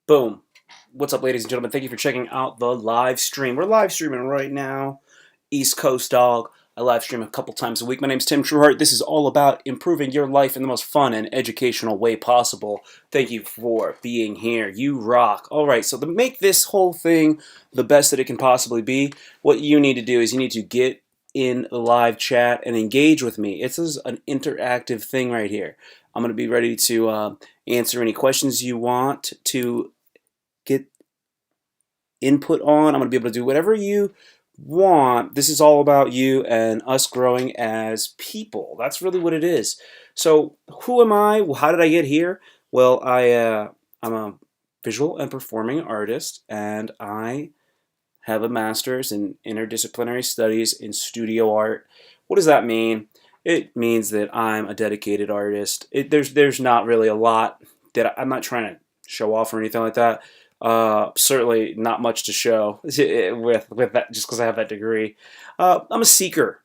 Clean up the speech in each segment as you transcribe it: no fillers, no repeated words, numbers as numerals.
Boom. What's up, ladies and gentlemen? Thank you for checking out the live stream. We're live streaming right now. East Coast dog. I live stream a couple times a week. My name's Tim Trueheart. This is all about improving your life in the most fun and educational way possible. Thank you for being here. You rock. All right, so to make this whole thing the best that it can possibly be, what you need to do is you need to get in the live chat and engage with me. This is an interactive thing right here. I'm going to be ready to answer any questions you want to get input on. I'm going to be able to do whatever you want. This is all about you and us growing as people. That's really what it is. So who am I? How did I get here? Well, I'm a visual and performing artist, and I have a master's in interdisciplinary studies in studio art. What does that mean? It means that I'm a dedicated artist. There's not really a lot that I'm not trying to show off or anything like that. Certainly not much to show with that, just because I have that degree. I'm a seeker.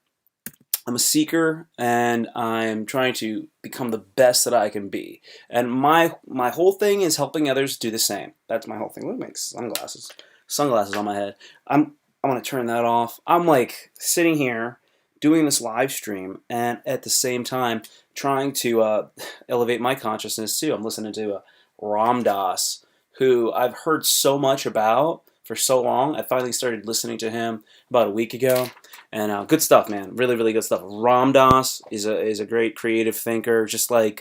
I'm a seeker, and I'm trying to become the best that I can be. And my whole thing is helping others do the same. That's my whole thing. Let me make sunglasses on my head. I'm gonna turn that off. I'm like sitting here doing this live stream, and at the same time trying to elevate my consciousness too. I'm listening to Ram Dass, who I've heard so much about for so long. I finally started listening to him about a week ago, and good stuff, man. Really, really good stuff. Ram Dass is a great creative thinker, just like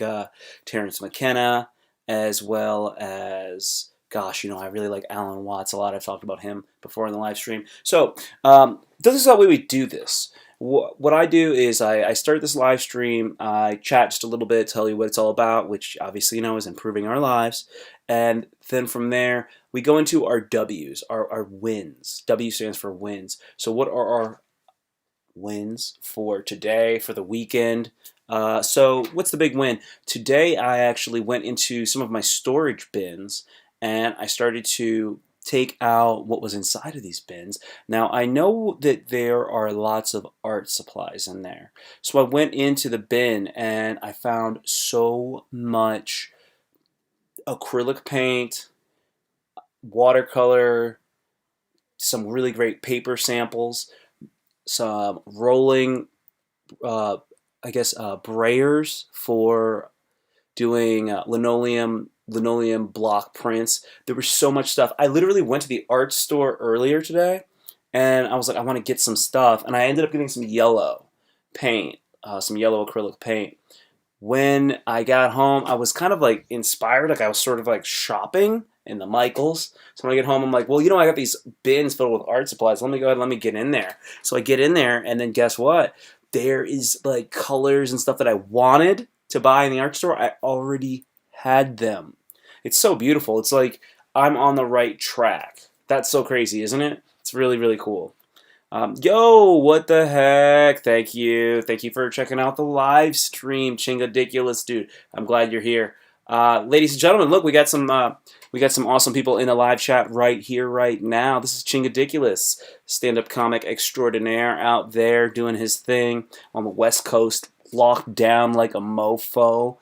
Terrence McKenna, as well as, gosh, I really like Alan Watts a lot. I've talked about him before in the live stream. So this is how we do this. What I do is I start this live stream, I chat just a little bit, tell you what it's all about, which obviously is improving our lives. And then from there, we go into our W's, our wins. W stands for wins. So what are our wins for today, for the weekend? So what's the big win? Today I actually went into some of my storage bins, and I started to take out what was inside of these bins. Now, I know that there are lots of art supplies in there. So I went into the bin and I found so much acrylic paint, watercolor, some really great paper samples, some rolling, brayers for doing linoleum block prints. There was so much stuff. I literally went to the art store earlier today, and I was like, I want to get some stuff, and I ended up getting some yellow paint, some yellow acrylic paint. When I got home, I was kind of like inspired, like I was sort of like shopping in the Michaels. So when I get home, I'm like, well, I got these bins filled with art supplies. Let me go ahead and let me get in there. So I get in there, and then guess what? There is like colors and stuff that I wanted to buy in the art store. I already had them. It's so beautiful. It's like I'm on the right track. That's so crazy, isn't it? It's really, really cool. Yo, what the heck? Thank you. Thank you for checking out the live stream. Chingadiculous, dude. I'm glad you're here. Ladies and gentlemen, look, we got some awesome people in the live chat right here, right now. This is Chingadiculous, stand-up comic extraordinaire out there doing his thing on the West Coast, locked down like a mofo,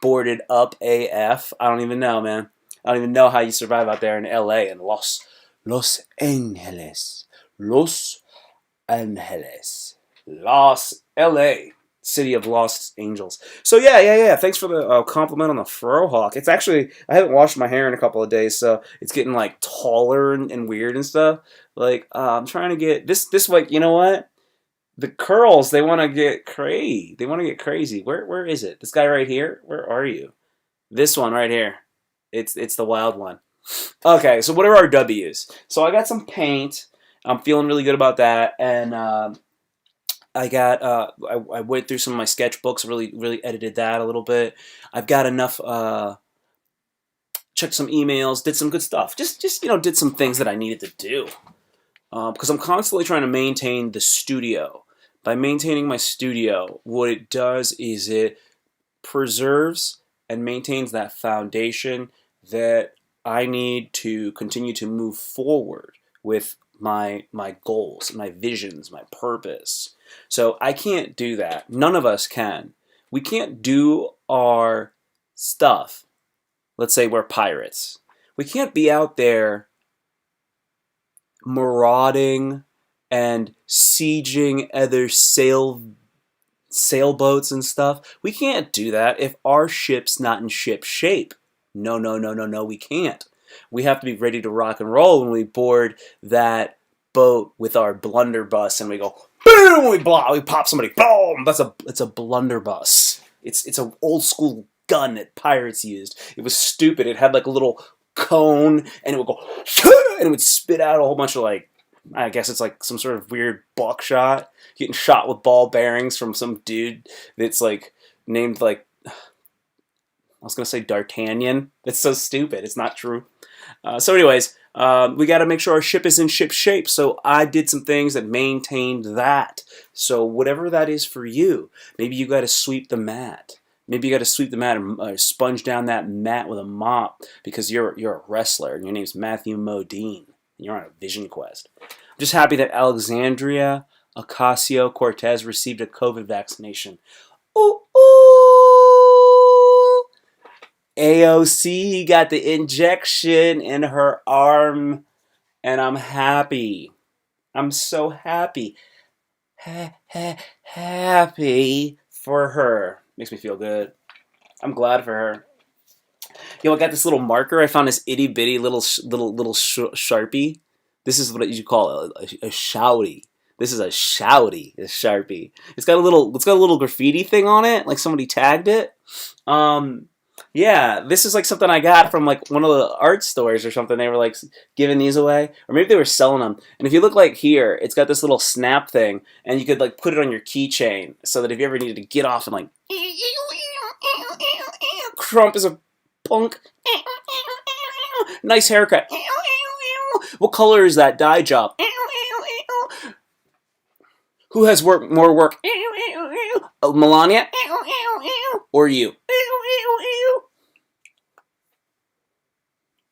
boarded up AF. I don't even know, man. I don't even know how you survive out there in LA and Los Angeles. Los Angeles. LA. City of Lost Angels. So yeah. Thanks for the compliment on the frohawk. It's actually, I haven't washed my hair in a couple of days, so it's getting like taller and weird and stuff. Like I'm trying to get this like, you know what? The curls, they want to get crazy. They want to get crazy. Where is it? This guy right here? Where are you? This one right here. It's the wild one. Okay, so what are our W's? So I got some paint. I'm feeling really good about that, and I went through some of my sketchbooks, really edited that a little bit. I've got enough. Checked some emails, did some good stuff. Just did some things that I needed to do because I'm constantly trying to maintain the studio. By maintaining my studio, what it does is it preserves and maintains that foundation that I need to continue to move forward with my goals, my visions, my purpose. So I can't do that. None of us can. We can't do our stuff. Let's say we're pirates. We can't be out there marauding and sieging other sailboats and stuff. We can't do that if our ship's not in ship shape. No, no, no, no, no, we can't. We have to be ready to rock and roll when we board that boat with our blunderbuss and we go boom, we pop somebody, boom. It's a blunderbuss. It's an old school gun that pirates used. It was stupid. It had like a little cone and it would go and it would spit out a whole bunch of like, I guess it's like some sort of weird buckshot, getting shot with ball bearings from some dude that's like named like, I was gonna say D'Artagnan. It's so stupid. It's not true. So anyways, we got to make sure our ship is in ship shape. So I did some things that maintained that. So whatever that is for you, maybe you got to sweep the mat. Maybe you got to sweep the mat and sponge down that mat with a mop because you're a wrestler and your name's Matthew Modine and you're on a vision quest. I'm just happy that Alexandria Ocasio-Cortez received a COVID vaccination. Ooh, ooh. AOC got the injection in her arm, and I'm happy. I'm so happy. Happy for her. Makes me feel good. I'm glad for her. Yo, I got this little marker. I found this itty bitty little Sharpie. This is what you call a shouty. This is a shouty, a Sharpie. It's got a little graffiti thing on it, like somebody tagged it. Yeah, this is like something I got from like one of the art stores or something. They were like giving these away, or maybe they were selling them. And if you look like here, it's got this little snap thing, and you could like put it on your keychain so that if you ever needed to get off and like Trump is a punk, nice haircut. What color is that dye job? Who has more work? Melania or you?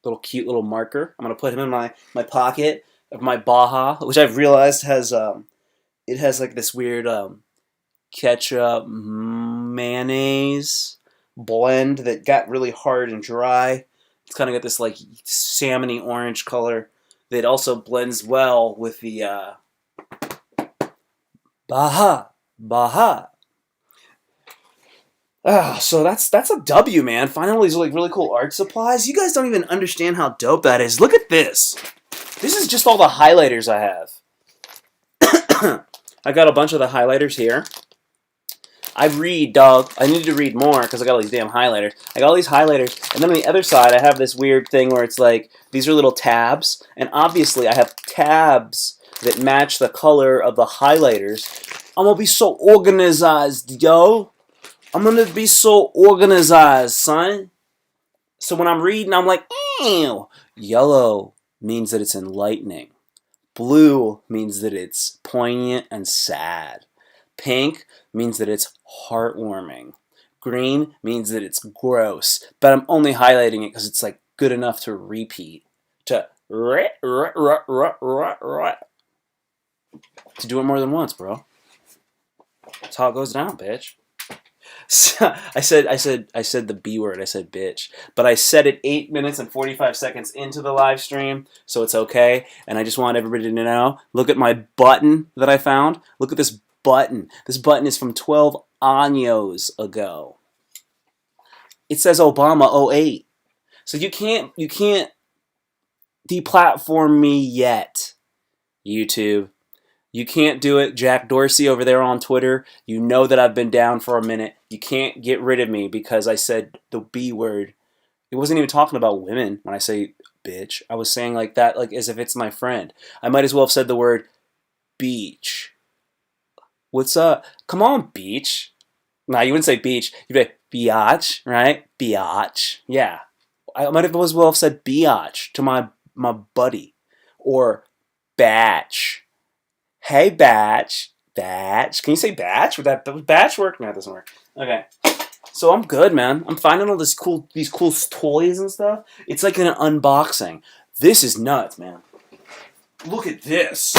Little cute little marker. I'm gonna put him in my pocket of my Baja, which I've realized has it has like this weird ketchup mayonnaise blend that got really hard and dry. It's kind of got this like salmony orange color that also blends well with the Baja. So that's a W, man. Finding all these like really cool art supplies. You guys don't even understand how dope that is. Look at this. This is just all the highlighters I have. I got a bunch of the highlighters here. I read, dog. I need to read more because I got all these damn highlighters. I got all these highlighters, and then on the other side, I have this weird thing where it's like these are little tabs, and obviously I have tabs that match the color of the highlighters. I'm gonna be so organized, yo. I'm gonna be so organized, son. So when I'm reading, I'm like, ew. Yellow means that it's enlightening. Blue means that it's poignant and sad. Pink means that it's heartwarming. Green means that it's gross. But I'm only highlighting it because it's like good enough to repeat. To do it more than once, bro. That's how it goes down, bitch. So, I said the B word. I said bitch, but I said it 8 minutes and 45 seconds into the live stream, so it's okay. And I just want everybody to know. Look at my button that I found. Look at this button. This button is from 12 años ago. It says Obama 08. So you can't deplatform me yet, YouTube. You can't do it. Jack Dorsey over there on Twitter, you know that I've been down for a minute. You can't get rid of me because I said the B word. It wasn't even talking about women when I say bitch. I was saying like that, like as if it's my friend. I might as well have said the word beach. What's up? Come on, beach. Nah, you wouldn't say beach. You'd be like, biatch, right? Biatch. Yeah. I might as well have said biatch to my buddy. Or batch. Hey, batch. Batch. Can you say batch? Would batch work? No, it doesn't work. Okay. So I'm good, man. I'm finding all these cool toys and stuff. It's like an unboxing. This is nuts, man. Look at this.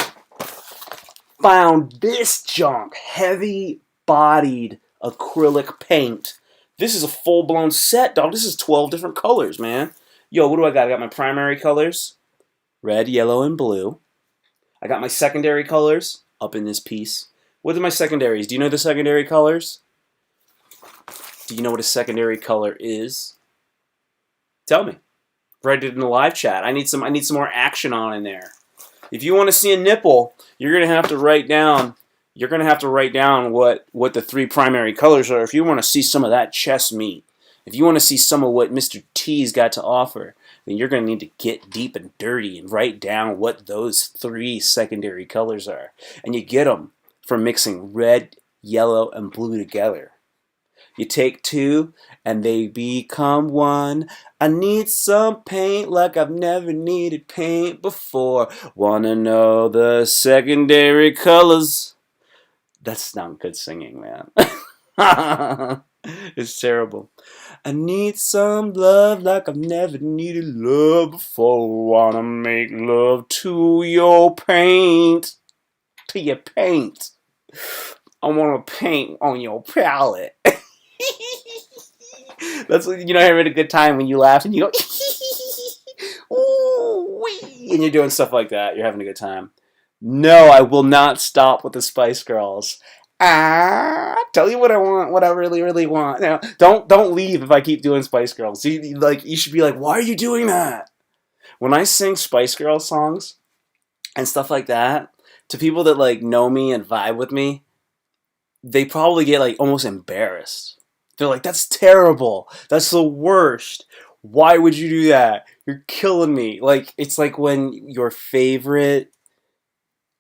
Found this junk. Heavy-bodied acrylic paint. This is a full-blown set, dog. This is 12 different colors, man. Yo, what do I got? I got my primary colors, red, yellow, and blue. I got my secondary colors up in this piece. What are my secondaries? Do you know the secondary colors? Do you know what a secondary color is? Tell me. Write it in the live chat. I need some more action on in there. If you want to see a nipple, you're gonna have to write down. You're gonna have to write down what the three primary colors are. If you want to see some of that chest meat, if you want to see some of what Mr. T's got to offer, then you're gonna need to get deep and dirty and write down what those three secondary colors are. And you get them from mixing red, yellow, and blue together. You take two and they become one. I need some paint like I've never needed paint before. Wanna know the secondary colors? That's not good singing, man. It's terrible. I need some love like I've never needed love before. Wanna make love to your paint. To your paint. I wanna paint on your palette. That's when you're having a good time when you laugh and you go ooh wee, and you're doing stuff like that. You're having a good time. No, I will not stop with the Spice Girls. Tell you what I want, what I really, really want. Now, don't leave if I keep doing Spice Girls. You should be like, why are you doing that? When I sing Spice Girls songs and stuff like that to people that like know me and vibe with me, they probably get like almost embarrassed. They're like, that's terrible. That's the worst. Why would you do that? You're killing me. Like, it's like when your favorite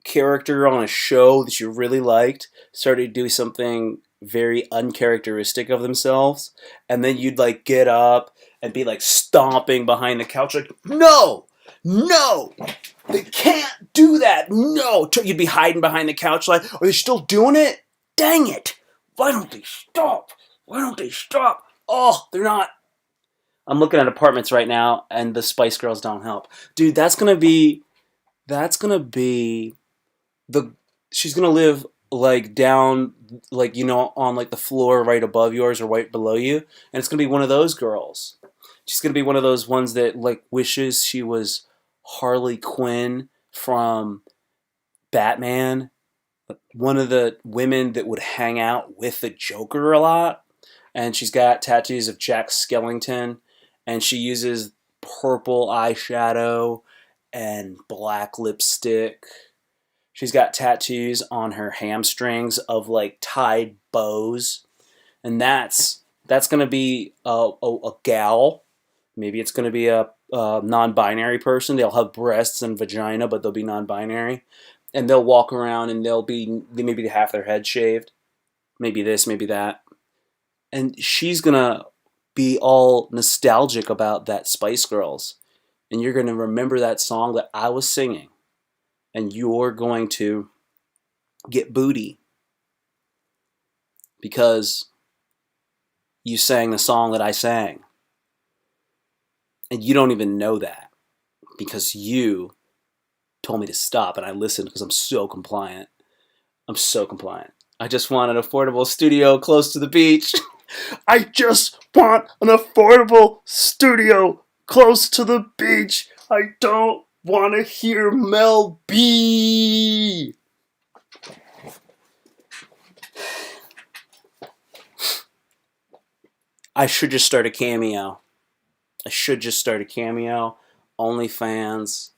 character on a show that you really liked started to do something very uncharacteristic of themselves, and then you'd like get up and be like stomping behind the couch like, no, no, they can't do that. No, you'd be hiding behind the couch like, are they still doing it? Dang it. Why don't they stop? Why don't they stop? Oh, they're not. I'm looking at apartments right now, and the Spice Girls don't help. Dude, that's gonna be the. She's gonna live like down, like on like the floor right above yours or right below you, and it's gonna be one of those girls. She's gonna be one of those ones that like wishes she was Harley Quinn from Batman. One of the women that would hang out with the Joker a lot. And she's got tattoos of Jack Skellington, and she uses purple eyeshadow and black lipstick. She's got tattoos on her hamstrings of like tied bows, and that's gonna be a gal. Maybe it's gonna be a non-binary person. They'll have breasts and vagina, but they'll be non-binary, and they'll walk around and they maybe half their head shaved, maybe this, maybe that. And she's gonna be all nostalgic about that Spice Girls. And you're gonna remember that song that I was singing. And you're going to get booty. Because you sang the song that I sang. And you don't even know that. Because you told me to stop and I listened because I'm so compliant. I'm so compliant. I just want an affordable studio close to the beach. I just want an affordable studio close to the beach. I don't want to hear Mel B. I should just start a Cameo. OnlyFans.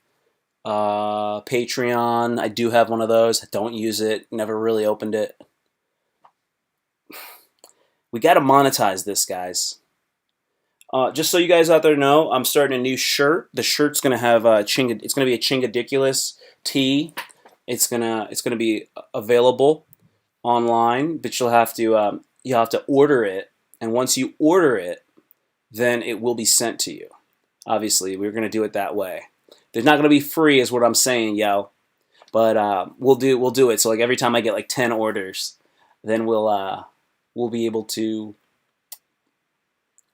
Patreon. I do have one of those. I don't use it. Never really opened it. We got to monetize this, guys. Just so you guys out there know, I'm starting a new shirt. The shirt's gonna have it's gonna be a Chingadiculous tee. It's gonna be available online, but you'll have to order it. And once you order it, then it will be sent to you. Obviously, we're gonna do it that way. They're not gonna be free, is what I'm saying, yo. But we'll do it. So like every time I get like 10 orders, then we'll be able to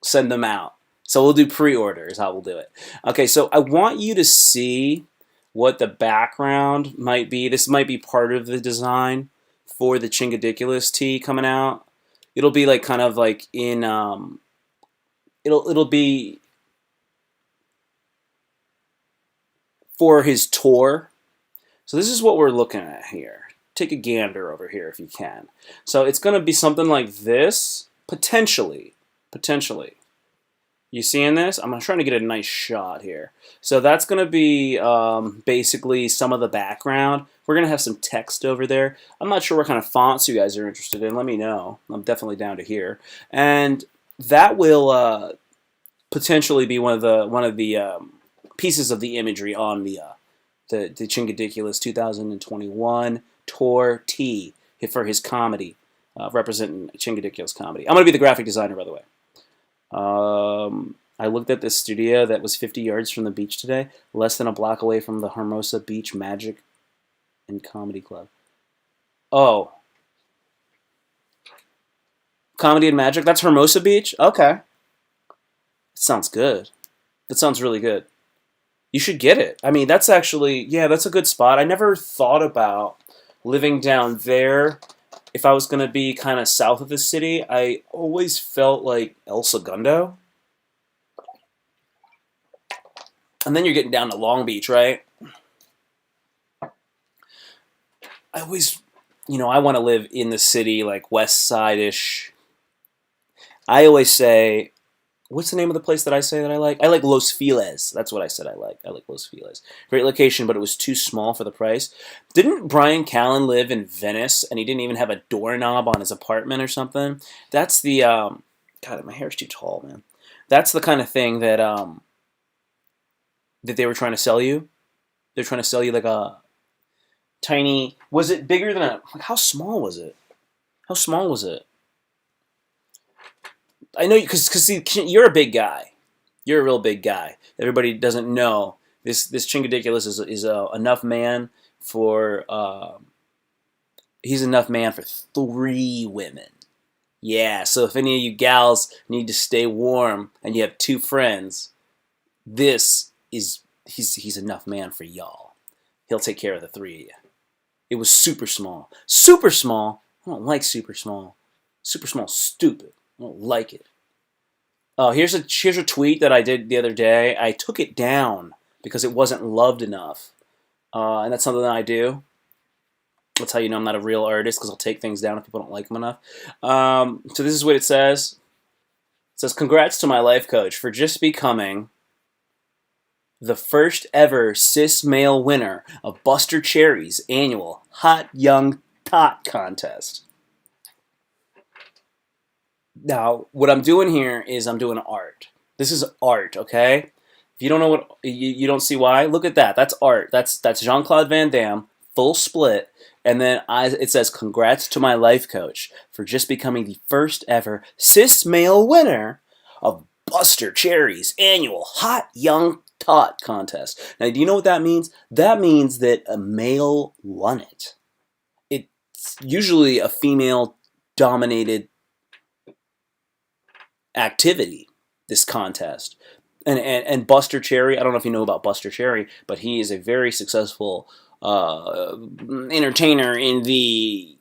send them out. So we'll do pre-order is how we'll do it. Okay, so I want you to see what the background might be. This might be part of the design for the Chingadiculous tee coming out. It'll be like kind of like in it'll be for his tour. So this is what we're looking at here. Take a gander over here if you can. So it's going to be something like this, potentially. Potentially. You seeing this? I'm trying to get a nice shot here. So that's going to be basically some of the background. We're going to have some text over there. I'm not sure what kind of fonts you guys are interested in. Let me know. I'm definitely down to hear. And that will potentially be one of the pieces of the imagery on the Chingadicula's 2021 tour T for his comedy, representing Chingadicula's comedy. I'm going to be the graphic designer, by the way. I looked at this studio that was 50 yards from the beach today, less than a block away from the Hermosa Beach Magic and Comedy Club. Oh. Comedy and Magic? That's Hermosa Beach? Okay. Sounds good. That sounds really good. You should get it. I mean, that's actually, yeah, that's a good spot. I never thought about living down there. If I was going to be kind of south of the city, I always felt like El Segundo. And then you're getting down to Long Beach, right? I always, I want to live in the city, like West Side-ish. I always say, what's the name of the place that I say that I like? I like Los Feliz. That's what I said I like. I like Los Feliz. Great location, but it was too small for the price. Didn't Brian Callen live in Venice, and he didn't even have a doorknob on his apartment or something? That's the, God, my hair's too tall, man. That's the kind of thing that that they were trying to sell you. They're trying to sell you like a tiny, was it bigger than like how small was it? How small was it? I know, because you're a big guy. You're a real big guy. Everybody doesn't know. This Chingadicula's is enough man for, he's enough man for 3 women. Yeah, so if any of you gals need to stay warm and you have 2 friends, he's enough man for y'all. He'll take care of the 3 of you. It was super small. Super small? I don't like super small. Super small, stupid. I don't like it. Oh, here's a tweet that I did the other day. I took it down because it wasn't loved enough. And that's something that I do. That's how you know I'm not a real artist, because I'll take things down if people don't like them enough. So this is what it says. It says, "Congrats to my life coach for just becoming the first ever cis male winner of Buster Cherry's annual Hot Young Tot contest." Now, what I'm doing here is I'm doing art. This is art, okay? If you don't know what, you don't see why, look at that. That's art. That's Jean-Claude Van Damme, full split. And then it says, "Congrats to my life coach for just becoming the first ever cis male winner of Buster Cherry's annual Hot Young Tot contest." Now, do you know what that means? That means that a male won it. It's usually a female-dominated activity, this contest. And Buster Cherry, I don't know if you know about Buster Cherry, but he is a very successful entertainer in the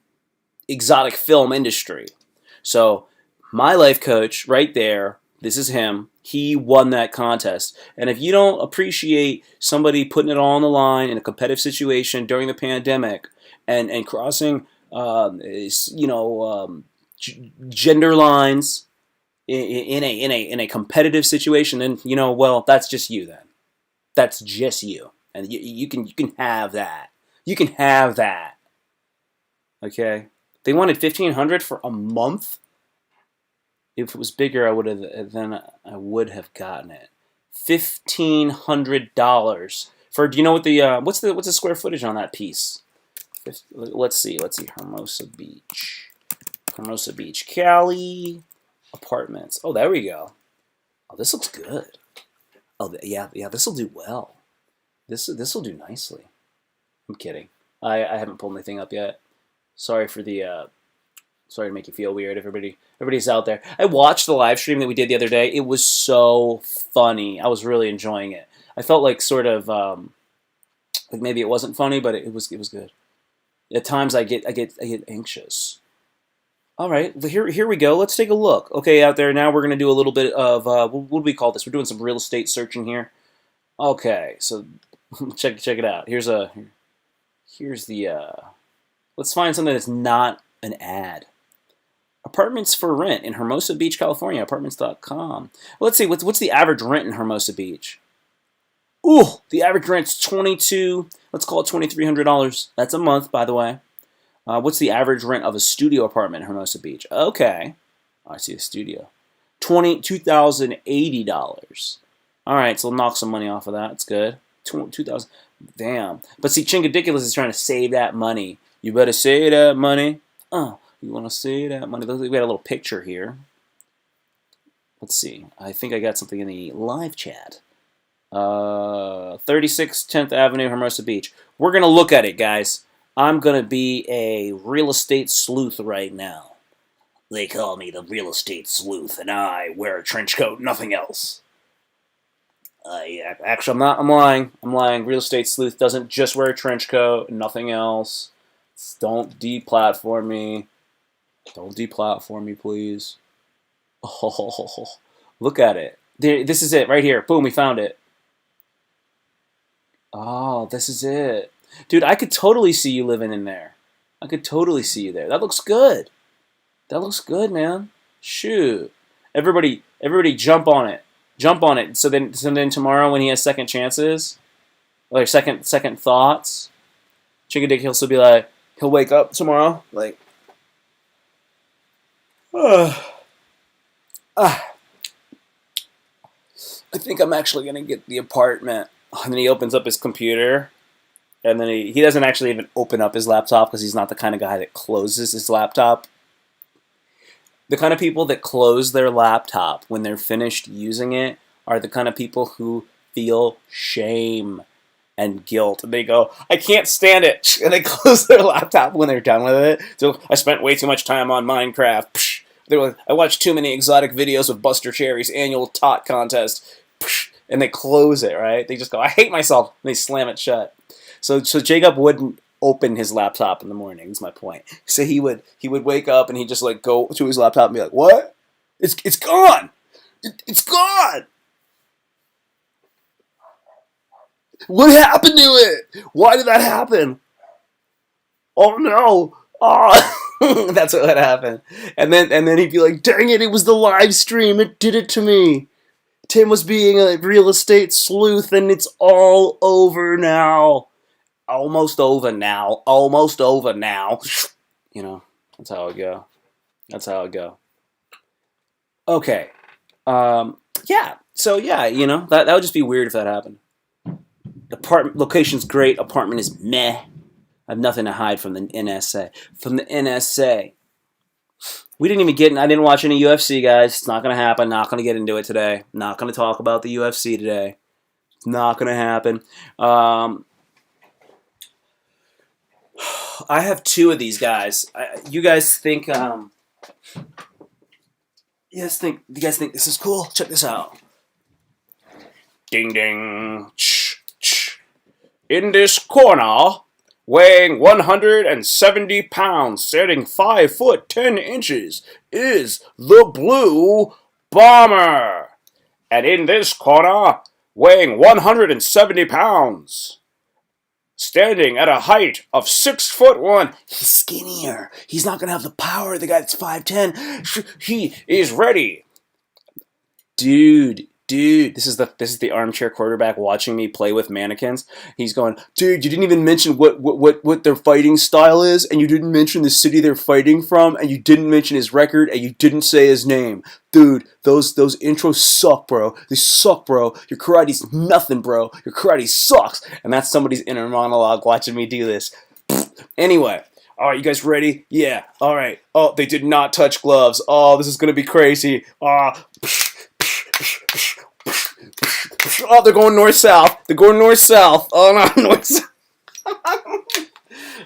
exotic film industry. So my life coach right there, this is him. He won that contest. And if you don't appreciate somebody putting it all on the line in a competitive situation during the pandemic and crossing gender lines in a competitive situation, then well, that's just you. Then that's just you, and you can have that. You can have that. Okay, they wanted $1,500 for a month. If it was bigger, I would have gotten it. $1,500 for. Do you know what the what's the square footage on that piece? Let's see. Hermosa Beach, Cali. Apartments. Oh, there we go. Oh, this looks good. Oh, yeah. This will do well. This will do nicely. I'm kidding. I haven't pulled anything up yet. Sorry for the. Sorry to make you feel weird. Everybody's out there. I watched the live stream that we did the other day. It was so funny. I was really enjoying it. I felt like sort of like maybe it wasn't funny, but it was good. At times I get anxious. All right, here we go. Let's take a look. Okay, out there, now we're going to do a little bit of, what do we call this? We're doing some real estate searching here. Okay, so check it out. Here's the let's find something that's not an ad. Apartments for rent in Hermosa Beach, California. Apartments.com. Let's see, what's the average rent in Hermosa Beach? Ooh, the average rent's let's call it $2,300. That's a month, by the way. What's the average rent of a studio apartment in Hermosa Beach? Okay. Oh, I see a studio. $2,080. All right, so we'll knock some money off of that. It's good. 2,000. Damn. But see, Chingadiculous is trying to save that money. You better save that money. Oh, you want to save that money? We got a little picture here. Let's see. I think I got something in the live chat. 36 10th Avenue, Hermosa Beach. We're going to look at it, guys. I'm going to be a real estate sleuth right now. They call me the real estate sleuth, and I wear a trench coat, nothing else. Actually, I'm lying. I'm lying. Real estate sleuth doesn't just wear a trench coat, nothing else. Don't deplatform me. Don't deplatform me, please. Oh, look at it. This is it right here. Boom, we found it. Oh, this is it. Dude, I could totally see you living in there. I could totally see you there. That looks good. That looks good, man. Shoot. Everybody jump on it. Jump on it. So then tomorrow when he has second chances, or second thoughts, Chickadick, he'll still be like, he'll wake up tomorrow, like, I think I'm actually going to get the apartment. And then he opens up his computer, and then he doesn't actually even open up his laptop because he's not the kind of guy that closes his laptop. The kind of people that close their laptop when they're finished using it are the kind of people who feel shame and guilt. And they go, I can't stand it. And they close their laptop when they're done with it. So I spent way too much time on Minecraft. I watched too many exotic videos of Buster Cherry's annual tot contest. And they close it, right? They just go, I hate myself. And they slam it shut. So Jacob wouldn't open his laptop in the morning, is my point. So he would wake up and he'd just like go to his laptop and be like, what? It's gone! It's gone! What happened to it? Why did that happen? Oh no! Oh, that's what happened. And then he'd be like, dang it, it was the live stream, it did it to me. Tim was being a real estate sleuth and it's all over now. Almost over now. Almost over now. You know, that's how it go. That's how it go. Okay. Yeah. So yeah, you know, that would just be weird if that happened. Apartment location's great. Apartment is meh. I have nothing to hide from the NSA. From the NSA. We didn't even get. I didn't watch any UFC, guys. It's not gonna happen. Not gonna get into it today. Not gonna talk about the UFC today. It's not gonna happen. I have two of these guys. You guys think? You guys think this is cool? Check this out. Ding ding. In this corner, weighing 170 pounds, standing 5 foot 10 inches, is the Blue Bomber. And in this corner, weighing 170 pounds, standing at a height of 6'1", he's skinnier. He's not gonna have the power of the guy that's 5'10". He is ready, dude. This is the armchair quarterback watching me play with mannequins. He's going, dude, you didn't even mention what their fighting style is, and you didn't mention the city they're fighting from, and you didn't mention his record, and you didn't say his name. Dude, those intros suck, bro. They suck, bro. Your karate's nothing, bro. Your karate sucks. And that's somebody's inner monologue watching me do this. Anyway. All right, you guys ready? Yeah. All right. Oh, they did not touch gloves. Oh, this is going to be crazy. Oh, they're going north-south. They're going north-south. Oh, no, north-south.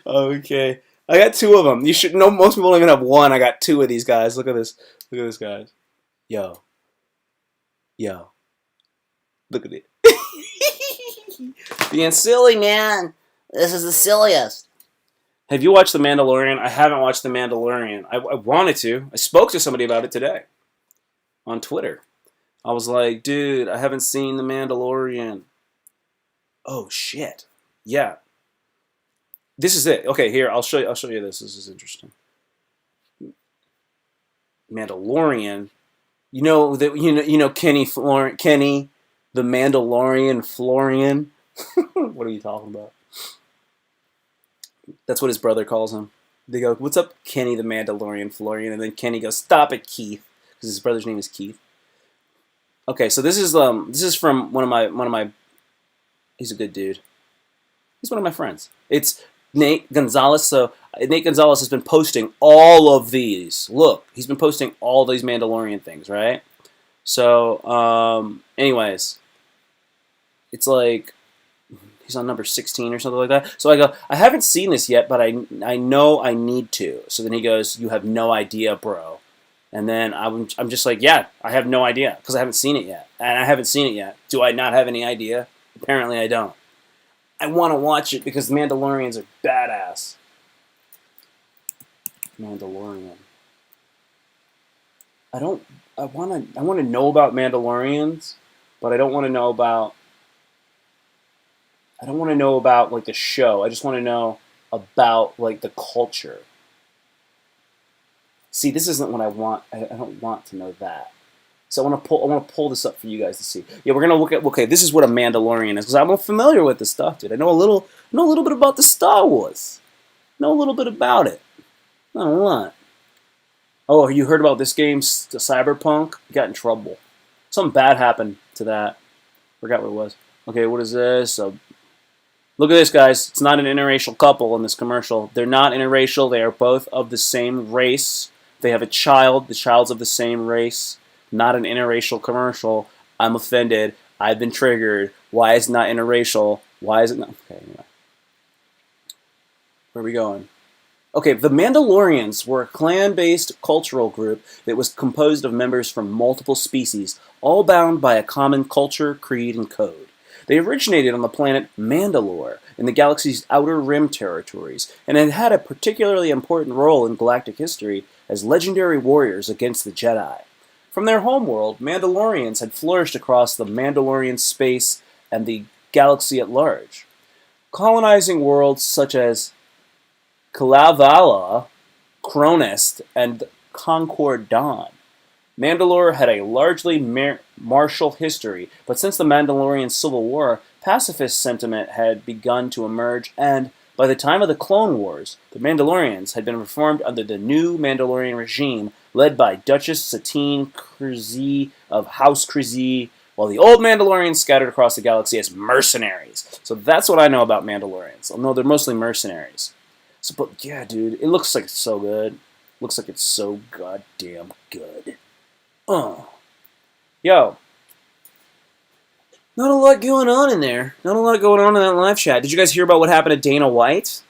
Okay. I got two of them. You should know most people don't even have one. I got two of these guys. Look at this. Look at this, guys. Yo. Look at it. Being silly, man. This is the silliest. Have you watched The Mandalorian? I haven't watched The Mandalorian. I wanted to. I spoke to somebody about it today on Twitter. I was like, dude, I haven't seen The Mandalorian. Oh shit. Yeah. This is it. Okay, here I'll show you. I'll show you this. This is interesting. Mandalorian. You know Kenny, the Mandalorian Florian. What are you talking about? That's what his brother calls him. They go, "What's up, Kenny, the Mandalorian Florian?" And then Kenny goes, "Stop it, Keith," because his brother's name is Keith. Okay, so this is from one of my. He's a good dude. He's one of my friends. It's Nate Gonzalez. So Nate Gonzalez has been posting all of these. Look, he's been posting all these Mandalorian things, right? So, anyways, it's like he's on number 16 or something like that. So I go, I haven't seen this yet, but I know I need to. So then he goes, "You have no idea, bro." And then I'm just like, yeah, I have no idea because I haven't seen it yet. And I haven't seen it yet. Do I not have any idea? Apparently I don't. I want to watch it because the Mandalorians are badass. Mandalorian. I want to know about Mandalorians, but I don't want to know about like the show. I just want to know about like the culture. See, this isn't what I want. I don't want to know that. So I want to pull this up for you guys to see. Yeah, we're gonna look at. Okay, this is what a Mandalorian is because I'm familiar with this stuff, dude. I know a little bit about the Star Wars. Know a little bit about it. Not a lot. Oh, you heard about this game, the Cyberpunk? Got in trouble. Something bad happened to that. Forgot what it was. Okay, what is this? Look at this, guys. It's not an interracial couple in this commercial. They're not interracial. They are both of the same race. They have a child. The child's of the same race. Not an interracial commercial. I'm offended. I've been triggered. Why is it not interracial? Why is it not? Okay, anyway. Where are we going? Okay, the Mandalorians were a clan-based cultural group that was composed of members from multiple species, all bound by a common culture, creed, and code. They originated on the planet Mandalore in the galaxy's outer rim territories, and had a particularly important role in galactic history as legendary warriors against the Jedi. From their homeworld, Mandalorians had flourished across the Mandalorian space and the galaxy at large, colonizing worlds such as Kalavala, Cronist, and Concord Dawn. Mandalore had a largely martial history, but since the Mandalorian Civil War, pacifist sentiment had begun to emerge, and by the time of the Clone Wars, the Mandalorians had been reformed under the new Mandalorian regime led by Duchess Satine Kryze of House Kryze, while the old Mandalorians scattered across the galaxy as mercenaries. So that's what I know about Mandalorians. I know they're mostly mercenaries. So, but yeah, dude, it looks like it's so good. Looks like it's so goddamn good. Yo. Not a lot going on in there. Not a lot going on in that live chat. Did you guys hear about what happened to Dana White?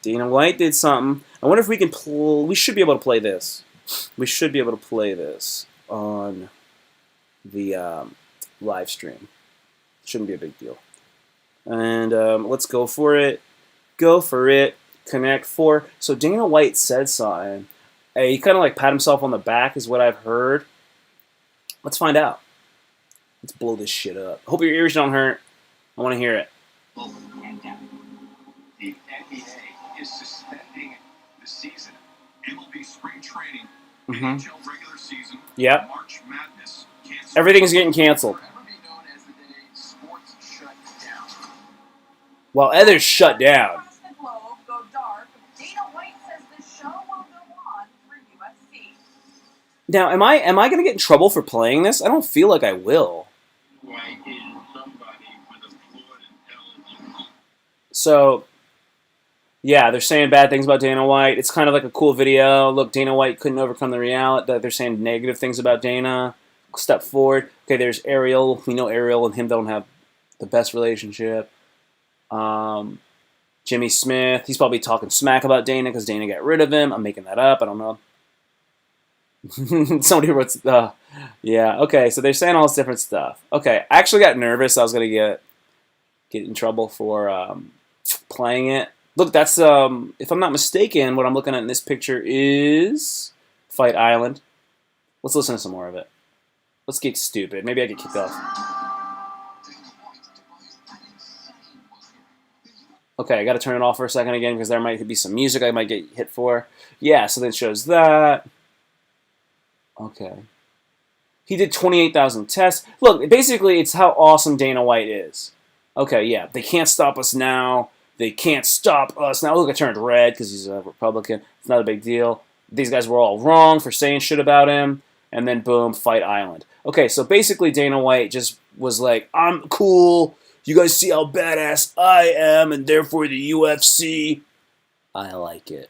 Dana White did something. I wonder if we can we should be able to play this. We should be able to play this on the live stream. Shouldn't be a big deal. And let's go for it. Go for it. Connect 4. So Dana White said something. He kind of like pat himself on the back is what I've heard. Let's find out. Let's blow this shit up. Hope your ears don't hurt. I want to hear it. The NBA is suspending the season. MLB spring training, NHL regular season, yep. March Madness. Everything's getting canceled. While others shut down. Now, am I going to get in trouble for playing this? I don't feel like I will. So, yeah, they're saying bad things about Dana White. It's kind of like a cool video. Look, Dana White couldn't overcome the reality. They're saying negative things about Dana. Step forward. Okay, there's Ariel. We know Ariel and him don't have the best relationship. Jimmy Smith. He's probably talking smack about Dana because Dana got rid of him. I'm making that up. I don't know. Somebody wrote, yeah, okay, so they're saying all this different stuff. Okay, I actually got nervous I was going to get in trouble for playing it. Look, that's, if I'm not mistaken, what I'm looking at in this picture is Fight Island. Let's listen to some more of it. Let's get stupid. Maybe I get kicked off. Okay, I got to turn it off for a second again because there might be some music I might get hit for. Yeah, so then it shows that. Okay. He did 28,000 tests. Look, basically, it's how awesome Dana White is. Okay, yeah, they can't stop us now. They can't stop us now. Look, I turned red because he's a Republican. It's not a big deal. These guys were all wrong for saying shit about him. And then, boom, Fight Island. Okay, so basically, Dana White just was like, I'm cool. You guys see how badass I am, and therefore the UFC. I like it.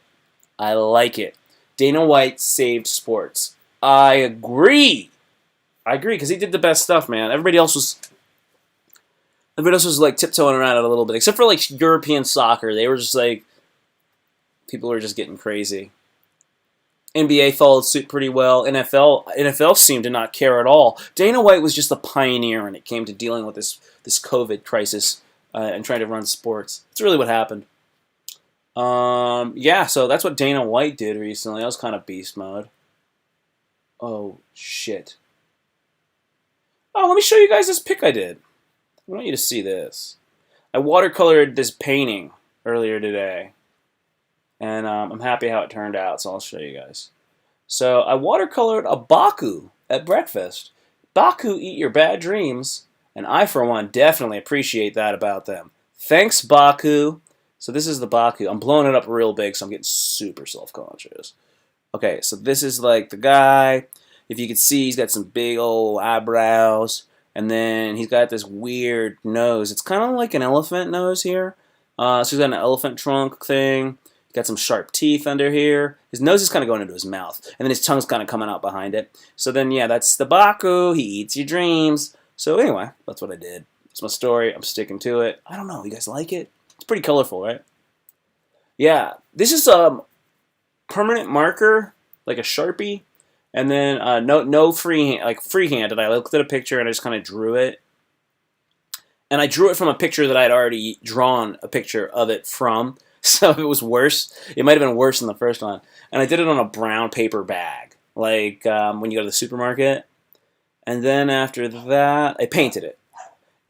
I like it. Dana White saved sports. I agree. I agree because he did the best stuff, man. Everybody else was like tiptoeing around it a little bit, except for like European soccer. They were just like people were just getting crazy. NBA followed suit pretty well. NFL seemed to not care at all. Dana White was just a pioneer when it came to dealing with this COVID crisis and trying to run sports. That's really what happened. Yeah, so that's what Dana White did recently. That was kind of beast mode. Oh shit. Oh, let me show you guys this pic I did. I want you to see this. I watercolored this painting earlier today, and I'm happy how it turned out, so I'll show you guys. So I watercolored a Baku at breakfast. Baku eat your bad dreams, and I, for one, definitely appreciate that about them. Thanks, Baku. So this is the Baku. I'm blowing it up real big, so I'm getting super self-conscious. Okay, so this is like the guy. If you can see, he's got some big old eyebrows. And then he's got this weird nose. It's kind of like an elephant nose here. So he's got an elephant trunk thing. He's got some sharp teeth under here. His nose is kind of going into his mouth. And then his tongue's kind of coming out behind it. So then, yeah, that's the Baku. He eats your dreams. So anyway, that's what I did. It's my story. I'm sticking to it. I don't know. You guys like it? It's pretty colorful, right? Yeah. This is a permanent marker, like a Sharpie. And then no freehanded. I looked at a picture and I just kind of drew it. And I drew it from a picture that I had already drawn a picture of it from. So if it was worse, it might have been worse than the first one. And I did it on a brown paper bag, like when you go to the supermarket. And then after that, I painted it.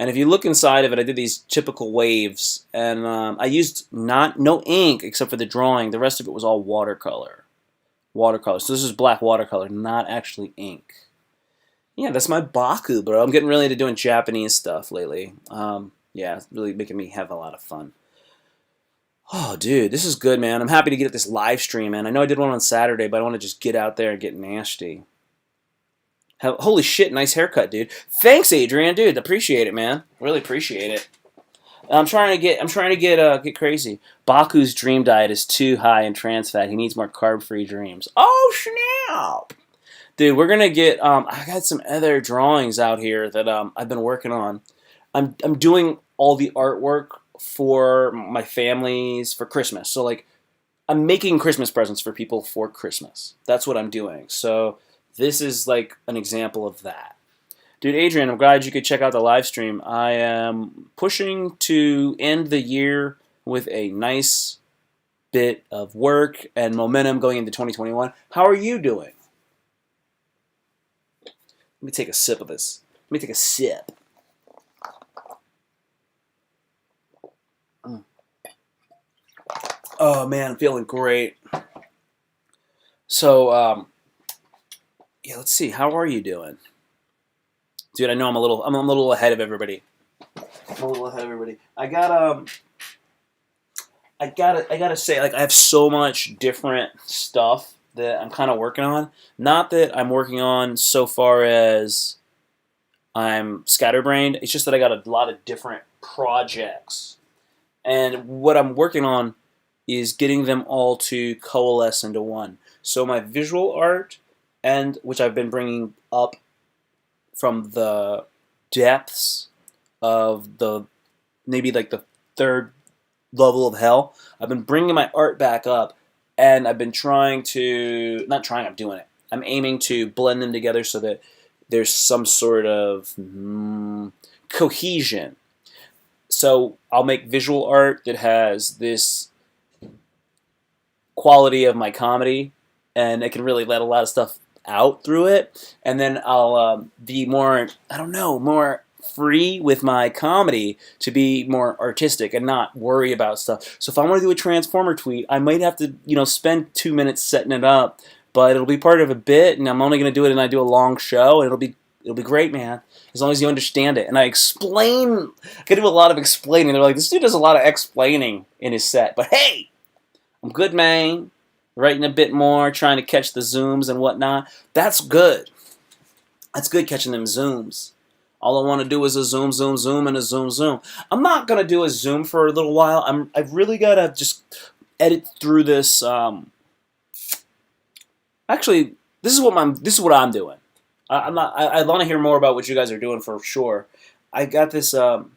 And if you look inside of it, I did these typical waves. And I used no ink except for the drawing. The rest of it was all watercolor. So this is black watercolor, not actually ink. Yeah, that's my Baku, bro. I'm getting really into doing Japanese stuff lately. Yeah, it's really making me have a lot of fun. Oh, dude, this is good, man. I'm happy to get this live stream, man. I know I did one on Saturday, but I want to just get out there and get nasty. Holy shit, nice haircut, dude. Thanks, Adrian, dude. Appreciate it, man. Really appreciate it. I'm trying to get crazy. Baku's dream diet is too high in trans fat. He needs more carb-free dreams. Oh snap, dude! We're gonna get. I got some other drawings out here that I've been working on. I'm doing all the artwork for my families for Christmas. So like, I'm making Christmas presents for people for Christmas. That's what I'm doing. So this is like an example of that. Dude, Adrian, I'm glad you could check out the live stream. I am pushing to end the year with a nice bit of work and momentum going into 2021. How are you doing? Let me take a sip of this. Let me take a sip. Oh, man, I'm feeling great. So, yeah, let's see. How are you doing? Dude, I know I'm a little ahead of everybody. I gotta say, like, I have so much different stuff that I'm kind of working on. Not that I'm working on so far as I'm scatterbrained. It's just that I got a lot of different projects, and what I'm working on is getting them all to coalesce into one. So my visual art, and which I've been bringing up from the depths of maybe like the third level of hell. I've been bringing my art back up, and I've been I'm doing it. I'm aiming to blend them together so that there's some sort of cohesion. So I'll make visual art that has this quality of my comedy, and it can really let a lot of stuff out through it, and then I'll be more free with my comedy to be more artistic and not worry about stuff. So if I want to do a Transformer tweet, I might have to, spend 2 minutes setting it up, but it'll be part of a bit, and I'm only going to do it, and I do a long show, and it'll be great, man. As long as you understand it. And I can do a lot of explaining. They're like, this dude does a lot of explaining in his set. But hey, I'm good, man. Writing a bit more, trying to catch the zooms and whatnot. That's good. That's good, catching them zooms. All I want to do is a zoom, zoom, zoom, and a zoom, zoom. I'm not going to do a zoom for a little while. I've really got to just edit through this. Actually, this is what I'm doing. I want to hear more about what you guys are doing for sure. I got this. I'm.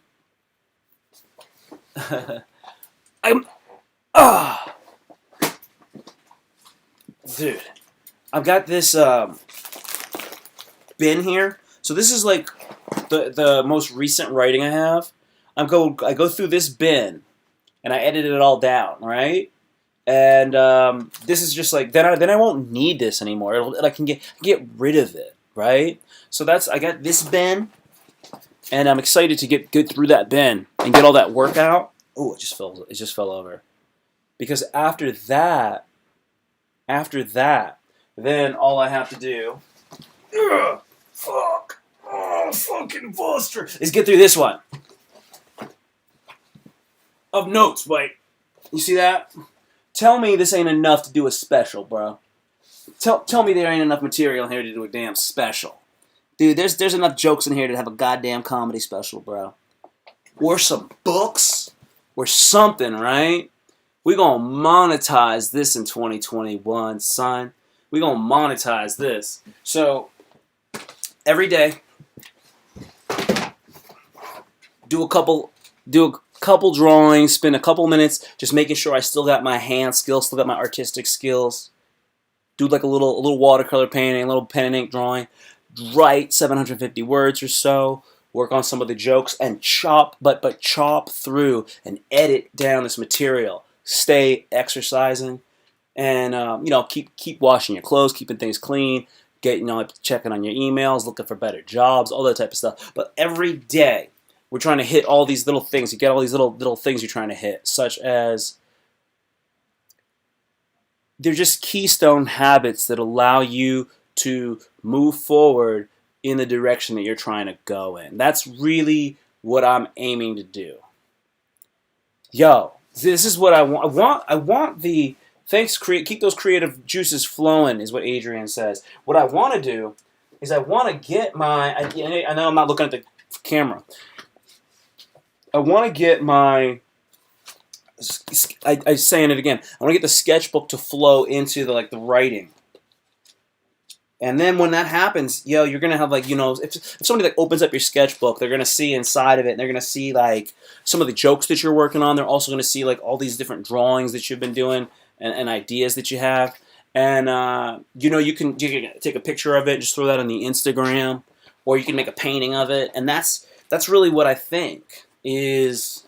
Dude, I've got this bin here. So this is like the most recent writing I have. I go through this bin, and I edited it all down, right? And this is just like then I won't need this anymore. I can get rid of it, right? So I got this bin, and I'm excited to get through that bin and get all that work out. Oh, it just fell over. Because after that, then all I have to do, fucking Foster, is get through this one of notes. Wait, you see that? Tell me this ain't enough to do a special, bro. Tell me there ain't enough material in here to do a damn special. Dude, there's enough jokes in here to have a goddamn comedy special, bro. Or some books. Or something, right? We gonna monetize this in 2021, son. We gonna monetize this. So, every day, do a couple drawings, spend a couple minutes just making sure I still got my hand skills, still got my artistic skills. Do like a little watercolor painting, a little pen and ink drawing. Write 750 words or so. Work on some of the jokes and chop through and edit down this material. Stay exercising, and keep washing your clothes, keeping things clean. Checking on your emails, looking for better jobs, all that type of stuff. But every day, we're trying to hit all these little things. You get all these little things you're trying to hit, such as they're just keystone habits that allow you to move forward in the direction that you're trying to go in. That's really what I'm aiming to do. Yo, this is what I want. I want the keep those creative juices flowing, is what Adrian says. What I want to do is I want to get my. I know I'm not looking at the camera. I want to get my. I'm saying it again. I want to get the sketchbook to flow into the writing. And then when that happens, you're going to have if somebody opens up your sketchbook, they're going to see inside of it, and they're going to see some of the jokes that you're working on. They're also going to see all these different drawings that you've been doing and ideas that you have. And you can take a picture of it and just throw that on the Instagram, or you can make a painting of it. And that's really what I think is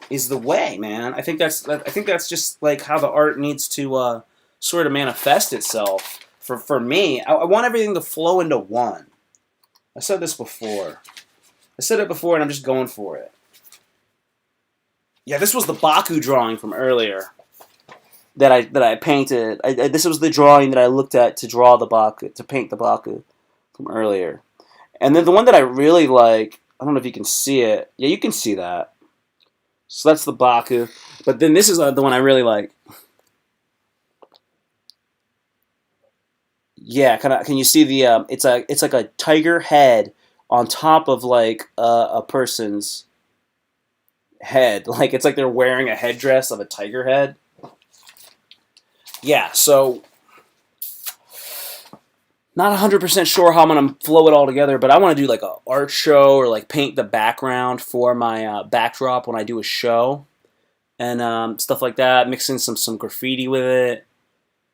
the way, man. I think that's just how the art needs to sort of manifest itself. For me, I want everything to flow into one. I said this before. I said it before, and I'm just going for it. Yeah, this was the Baku drawing from earlier that I painted. This was the drawing that I looked at to draw the Baku, to paint the Baku from earlier. And then the one that I really like, I don't know if you can see it. Yeah, you can see that. So that's the Baku. But then this is the one I really like. Yeah, can you see the? It's like a tiger head on top of a person's head. It's like they're wearing a headdress of a tiger head. Yeah, so not 100% sure how I'm gonna flow it all together, but I want to do an art show or paint the background for my backdrop when I do a show, and stuff like that. Mix in some graffiti with it.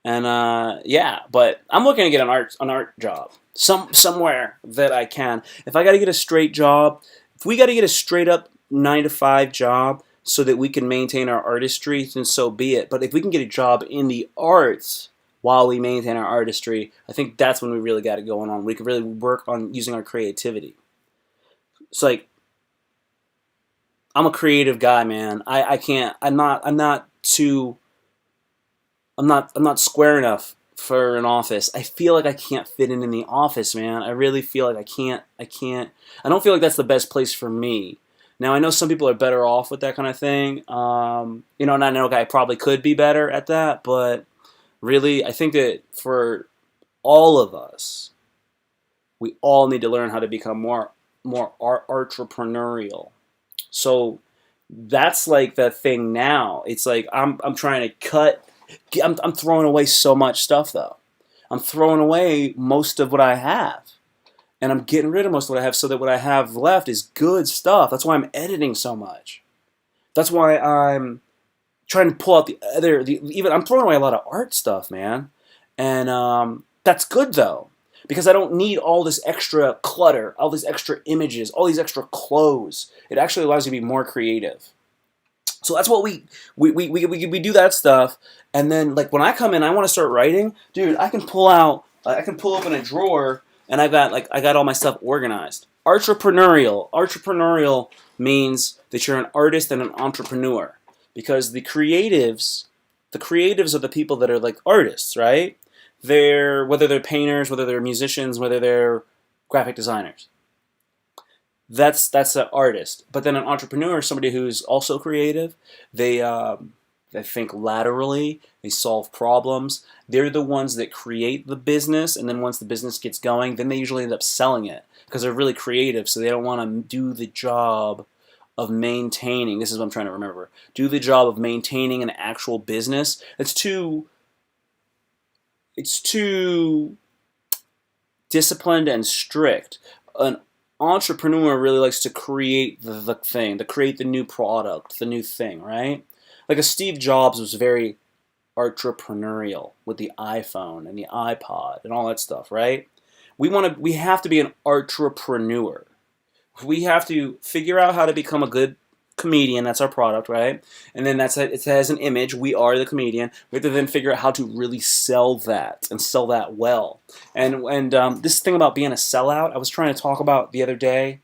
And yeah, but I'm looking to get an art job somewhere that I can. If I got to get a straight job, if we got to get a straight up 9-to-5 job so that we can maintain our artistry, then so be it. But if we can get a job in the arts while we maintain our artistry, I think that's when we really got it going on. We can really work on using our creativity. It's like I'm a creative guy, man. I can't. I'm not square enough for an office. I feel like I can't fit in the office, man. I really feel like I can't. I don't feel like that's the best place for me. Now I know some people are better off with that kind of thing. And I know I probably could be better at that, but really, I think that for all of us, we all need to learn how to become more entrepreneurial. So that's like the thing now. It's like I'm trying to cut. I'm throwing away so much stuff though. I'm throwing away most of what I have, and I'm getting rid of most of what I have so that what I have left is good stuff. That's why I'm editing so much. That's why I'm trying to pull out even I'm throwing away a lot of art stuff, man, and that's good though because I don't need all this extra clutter, all these extra images, all these extra clothes. It actually allows you to be more creative. So that's what we do that stuff, and then like when I come in, I want to start writing, dude. I can pull open a drawer, and I got all my stuff organized. Entrepreneurial means that you're an artist and an entrepreneur, because the creatives are the people that are like artists, right? Whether they're painters, whether they're musicians, whether they're graphic designers. That's an artist. But then an entrepreneur is somebody who's also creative. They think laterally. They solve problems. They're the ones that create the business, and then once the business gets going, then they usually end up selling it because they're really creative. So they don't want to do the job of maintaining. This is what I'm trying to remember. Do the job of maintaining an actual business. It's too disciplined and strict. An entrepreneur really likes to create the thing, to create the new product, the new thing, right? Like a Steve Jobs was very entrepreneurial with the iPhone and the iPod and all that stuff, right? We have to be an entrepreneur. We have to figure out how to become a good comedian. That's our product, right? And then it has an image. We are the comedian. We have to then figure out how to really sell that and sell that well. And this thing about being a sellout, I was trying to talk about the other day.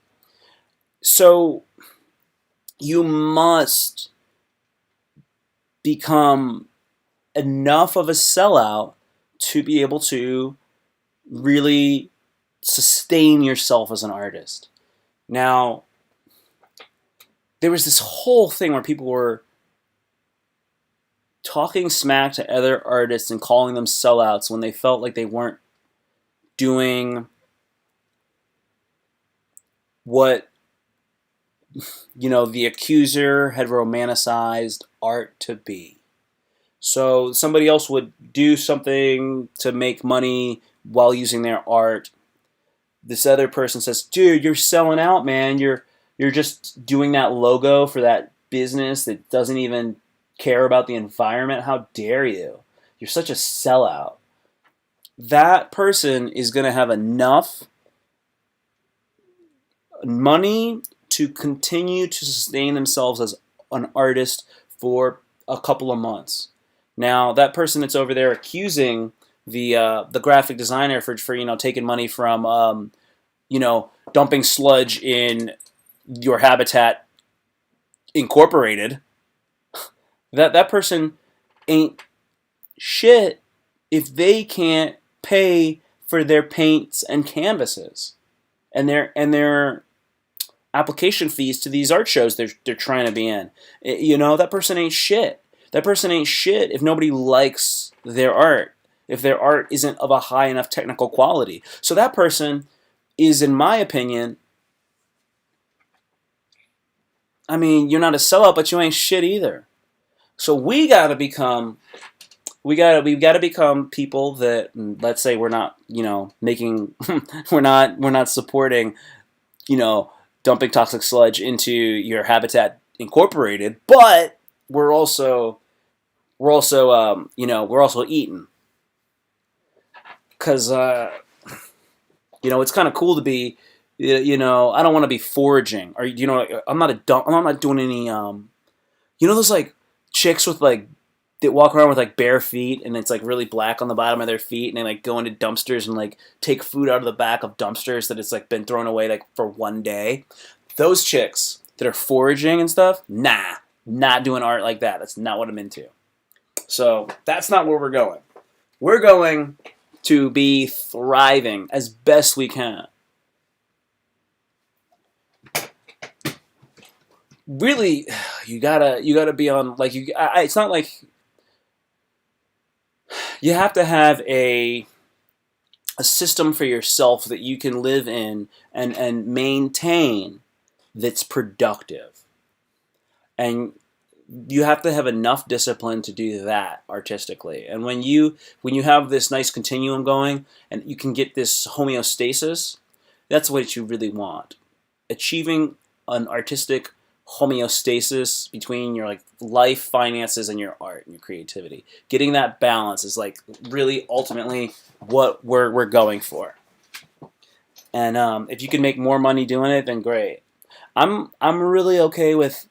So you must become enough of a sellout to be able to really sustain yourself as an artist. Now, there was this whole thing where people were talking smack to other artists and calling them sellouts when they felt like they weren't doing what the accuser had romanticized art to be. So somebody else would do something to make money while using their art. This other person says, "Dude, you're selling out, man. You're just doing that logo for that business that doesn't even care about the environment. How dare you? You're such a sellout." That person is going to have enough money to continue to sustain themselves as an artist for a couple of months. Now, that person that's over there accusing the graphic designer for taking money from dumping sludge in your Habitat Incorporated, that person ain't shit if they can't pay for their paints and canvases and their application fees to these art shows they're trying to be in. That person ain't shit. That person ain't shit if nobody likes their art, if their art isn't of a high enough technical quality. So that person is, in my opinion, you're not a sellout, but you ain't shit either. So we gotta become people that, let's say, we're not making we're not supporting dumping toxic sludge into your Habitat Incorporated, but we're also eating, because it's kind of cool to be, I don't want to be foraging, or I'm not doing any those like chicks with like that walk around with like bare feet and it's like really black on the bottom of their feet, and they like go into dumpsters and like take food out of the back of dumpsters that it's like been thrown away like for one day. Those chicks that are foraging and stuff, nah, not doing art like that. That's not what I'm into. So that's not where we're going. We're going to be thriving as best we can. Really, you gotta be on, like, it's not like you have to have a system for yourself that you can live in and maintain that's productive. And you have to have enough discipline to do that artistically. And when you have this nice continuum going and you can get this homeostasis, that's what you really want. Achieving an artistic homeostasis between your like life, finances, and your art and your creativity. Getting that balance is like really ultimately what we're going for. And if you can make more money doing it, then great. I'm really okay with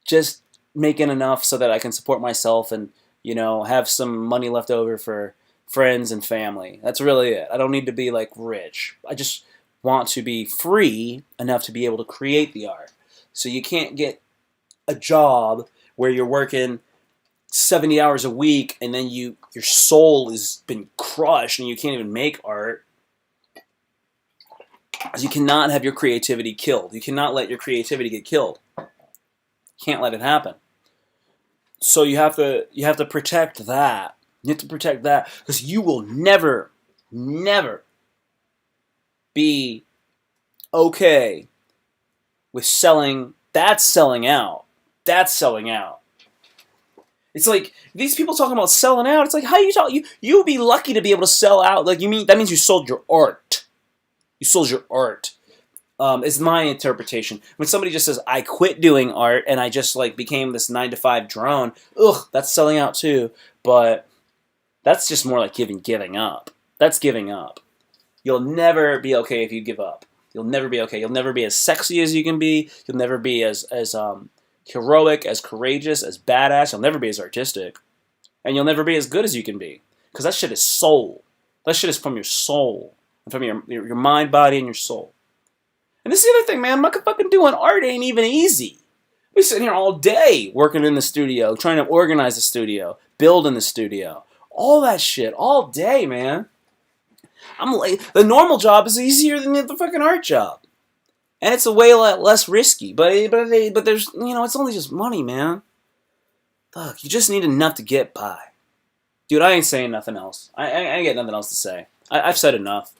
just making enough so that I can support myself and have some money left over for friends and family. That's really it. I don't need to be like rich. I just want to be free enough to be able to create the art. So you can't get a job where you're working 70 hours a week and then your soul has been crushed and you can't even make art. You cannot have your creativity killed. You cannot let your creativity get killed. Can't let it happen. So you have to protect that. You have to protect that because you will never be okay with selling. That's selling out. That's selling out. It's like these people talking about selling out. It's like, how you talk? You would be lucky to be able to sell out. Like, that means you sold your art. You sold your art. Is my interpretation. When somebody just says, I quit doing art and I just like became this 9-to-5 drone, that's selling out too. But that's just more like giving up. That's giving up. You'll never be okay if you give up. You'll never be okay. You'll never be as sexy as you can be. You'll never be as heroic, as courageous, as badass. You'll never be as artistic. And you'll never be as good as you can be. Because that shit is soul. That shit is from your soul. From your mind, body, and your soul. And this is the other thing, man. Fucking doing art ain't even easy. We're sitting here all day working in the studio, trying to organize the studio, building the studio. All that shit. All day, man. I'm like, the normal job is easier than the fucking art job. And it's a way less risky. But there's, it's only just money, man. Look, you just need enough to get by. Dude, I ain't saying nothing else. I ain't got nothing else to say. I've said enough.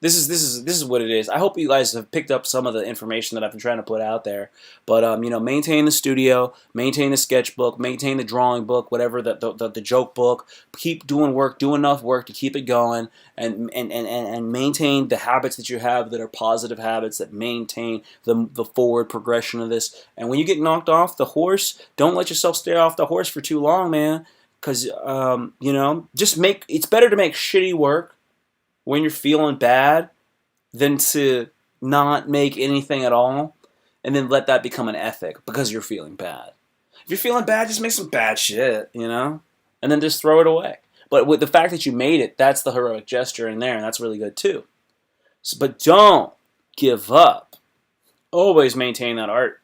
This is what it is. I hope you guys have picked up some of the information that I've been trying to put out there. But maintain the studio, maintain the sketchbook, maintain the drawing book, whatever the joke book. Keep doing work, do enough work to keep it going, and maintain the habits that you have that are positive habits that maintain the forward progression of this. And when you get knocked off the horse, don't let yourself stay off the horse for too long, man. Because it's better to make shitty work when you're feeling bad than to not make anything at all and then let that become an ethic because you're feeling bad. If you're feeling bad, just make some bad shit, and then just throw it away. But with the fact that you made it, that's the heroic gesture in there, and that's really good too. But don't give up. Always maintain that art.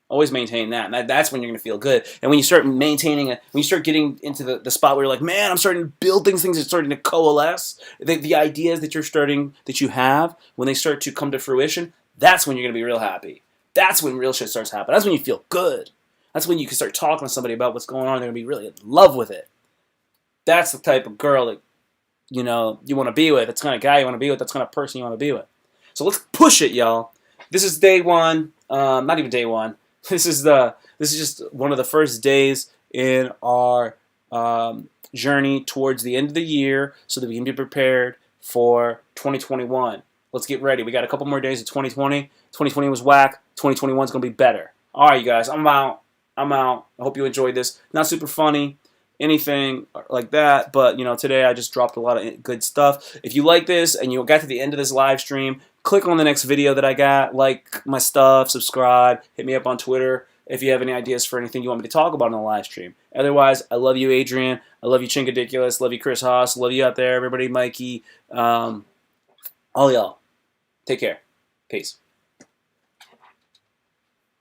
Always maintain that. And that's when you're going to feel good. And when you start when you start getting into the spot where you're like, man, I'm starting to build things are starting to coalesce. The ideas that you have, when they start to come to fruition, that's when you're going to be real happy. That's when real shit starts happening. That's when you feel good. That's when you can start talking to somebody about what's going on. They're going to be really in love with it. That's the type of girl that, you want to be with. That's the kind of guy you want to be with. That's the kind of person you want to be with. So let's push it, y'all. This is day one. Not even day one. This is just one of the first days in our journey towards the end of the year so that we can be prepared for 2021. Let's get ready. We got a couple more days of 2020. 2020 was whack. 2021 is going to be better. All right, you guys. I'm out. I hope you enjoyed this. Not super funny, anything like that, but today I just dropped a lot of good stuff. If you like this and you got to the end of this live stream, click on the next video that I got, like my stuff, subscribe, hit me up on Twitter if you have any ideas for anything you want me to talk about on the live stream. Otherwise, I love you, Adrian. I love you, Chinkadiculous. Love you, Chris Haas. Love you out there, everybody, Mikey. All y'all. Take care. Peace.